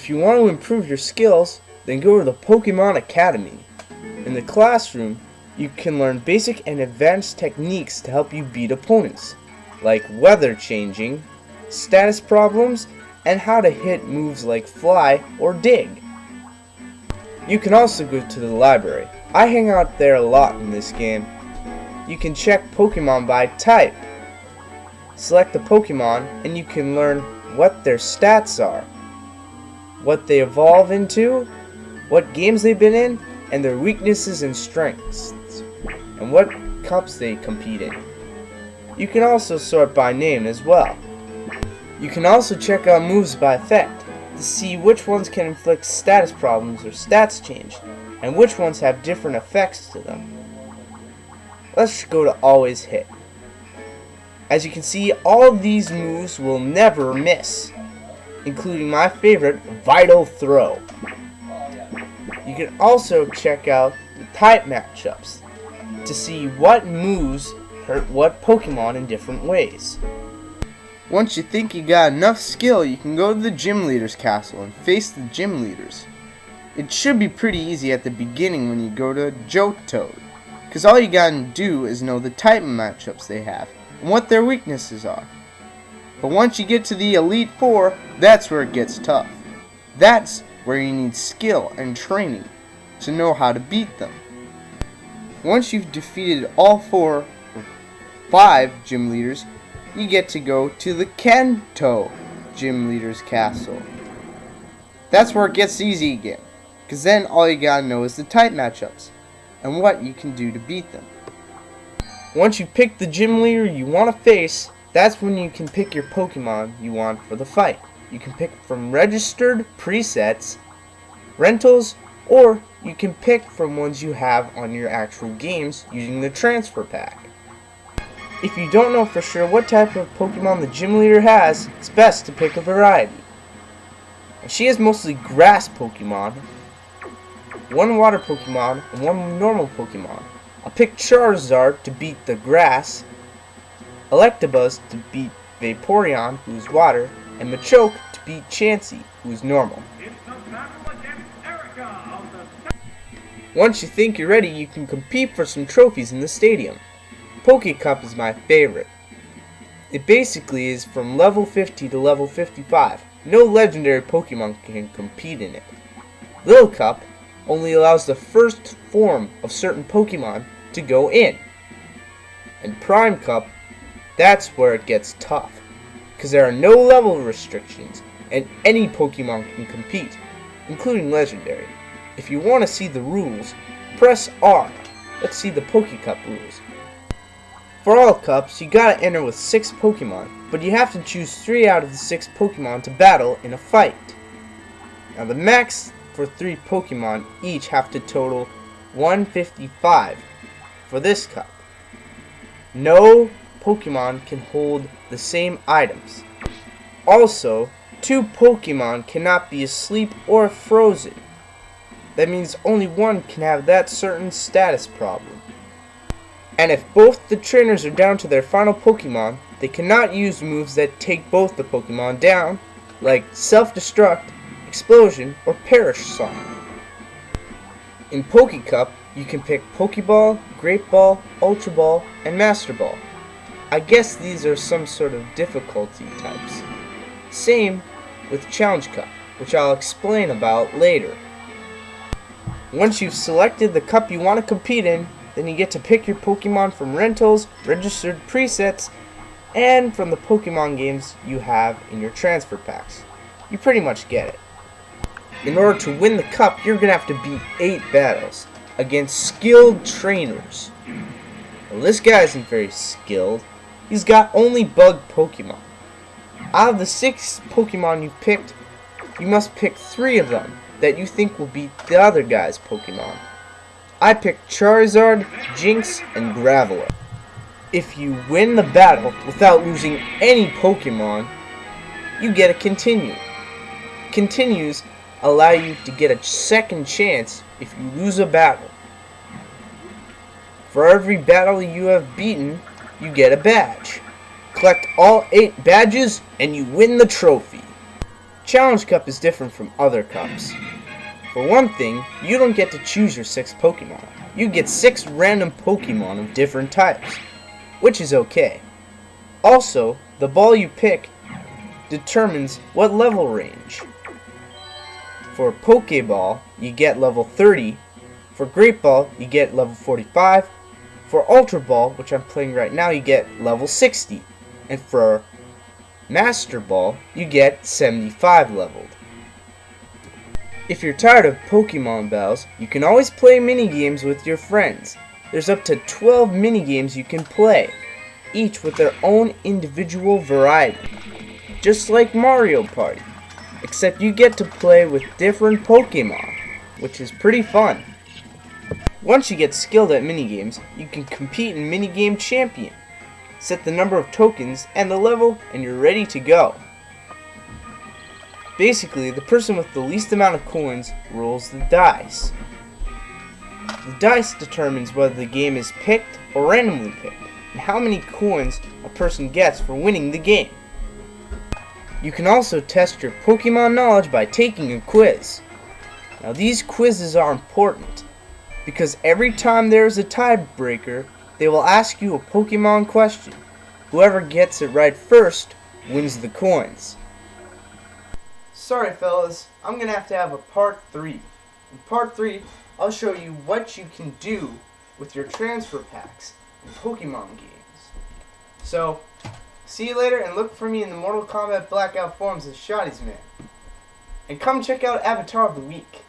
If you want to improve your skills, then go to the Pokemon Academy. In the classroom, you can learn basic and advanced techniques to help you beat opponents, like weather changing, status problems, and how to hit moves like fly or dig. You can also go to the library. I hang out there a lot in this game. You can check Pokemon by type. Select the Pokemon and you can learn what their stats are, what they evolve into, what games they've been in, and their weaknesses and strengths, and what cups they compete in. You can also sort by name as well. You can also check out moves by effect to see which ones can inflict status problems or stats change, and which ones have different effects to them. Let's go to Always Hit. As you can see, all of these moves will never miss, including my favorite, Vital Throw. You can also check out the type matchups to see what moves hurt what Pokemon in different ways. Once you think you got enough skill, you can go to the gym leader's castle and face the gym leaders. It should be pretty easy at the beginning when you go to Johto, because all you gotta do is know the type matchups they have and what their weaknesses are. But once you get to the Elite Four, that's where it gets tough. That's where you need skill and training to know how to beat them. Once you've defeated all 4 or 5 gym leaders, you get to go to the Kanto gym leader's castle. That's where it gets easy again, because then all you gotta know is the type matchups and what you can do to beat them. Once you pick the gym leader you want to face, that's when you can pick your Pokemon you want for the fight. You can pick from registered presets, rentals, or you can pick from ones you have on your actual games using the transfer pack. If you don't know for sure what type of Pokemon the gym leader has, it's best to pick a variety. She has mostly grass Pokemon, 1 water Pokemon, and 1 normal Pokemon. I'll pick Charizard to beat the grass, Electabuzz to beat Vaporeon, who's water, and Machoke to beat Chansey, who's normal. Once you think you're ready, you can compete for some trophies in the stadium. Pokecup is my favorite. It basically is from level 50 to level 55. No legendary Pokemon can compete in it. Little Cup only allows the first form of certain Pokemon to go in. And Prime Cup, that's where it gets tough, because there are no level restrictions and any Pokemon can compete, including legendary. If you want to see the rules, press R. Let's see the Pokecup rules. For all cups, you gotta enter with 6 Pokemon, but you have to choose 3 out of the 6 Pokemon to battle in a fight. Now the max for 3 Pokemon each have to total 155 for this cup. No Pokemon can hold the same items. Also, 2 Pokemon cannot be asleep or frozen. That means only one can have that certain status problem. And if both the trainers are down to their final Pokemon, they cannot use moves that take both the Pokemon down, like Self-Destruct, Explosion, or Perish Song. In Pokecup, you can pick Pokeball, Great Ball, Ultra Ball, and Master Ball. I guess these are some sort of difficulty types. Same with Challenge Cup, which I'll explain about later. Once you've selected the cup you want to compete in, then you get to pick your Pokemon from rentals, registered presets, and from the Pokemon games you have in your transfer packs. You pretty much get it. In order to win the cup, you're going to have to beat 8 battles against skilled trainers. Well, this guy isn't very skilled. He's got only bug Pokemon. Out of the 6 Pokemon you've picked, you must pick 3 of them that you think will beat the other guy's Pokemon. I picked Charizard, Jynx, and Graveler. If you win the battle without losing any Pokemon, you get a Continue. Continues allow you to get a second chance if you lose a battle. For every battle you have beaten, you get a badge. Collect all 8 badges and you win the trophy. Challenge Cup is different from other cups. For one thing, you don't get to choose your 6 Pokemon. You get 6 random Pokemon of different types, which is okay. Also, the ball you pick determines what level range. For Pokeball, you get level 30. For Great Ball, you get level 45. For Ultra Ball, which I'm playing right now, you get level 60. And for Master Ball, you get 75 leveled. If you're tired of Pokemon battles, you can always play minigames with your friends. There's up to 12 minigames you can play, each with their own individual variety. Just like Mario Party, except you get to play with different Pokemon, which is pretty fun. Once you get skilled at minigames, you can compete in Minigame Champion. Set the number of tokens and the level, and you're ready to go. Basically, the person with the least amount of coins rolls the dice. The dice determines whether the game is picked or randomly picked, and how many coins a person gets for winning the game. You can also test your Pokemon knowledge by taking a quiz. Now these quizzes are important, because every time there is a tiebreaker, they will ask you a Pokemon question. Whoever gets it right first wins the coins. Sorry fellas, I'm gonna have a part 3. In part 3, I'll show you what you can do with your transfer packs in Pokemon games. So, see you later, and look for me in the Mortal Kombat Blackout forums as Shotty's Man. And come check out Avatar of the Week.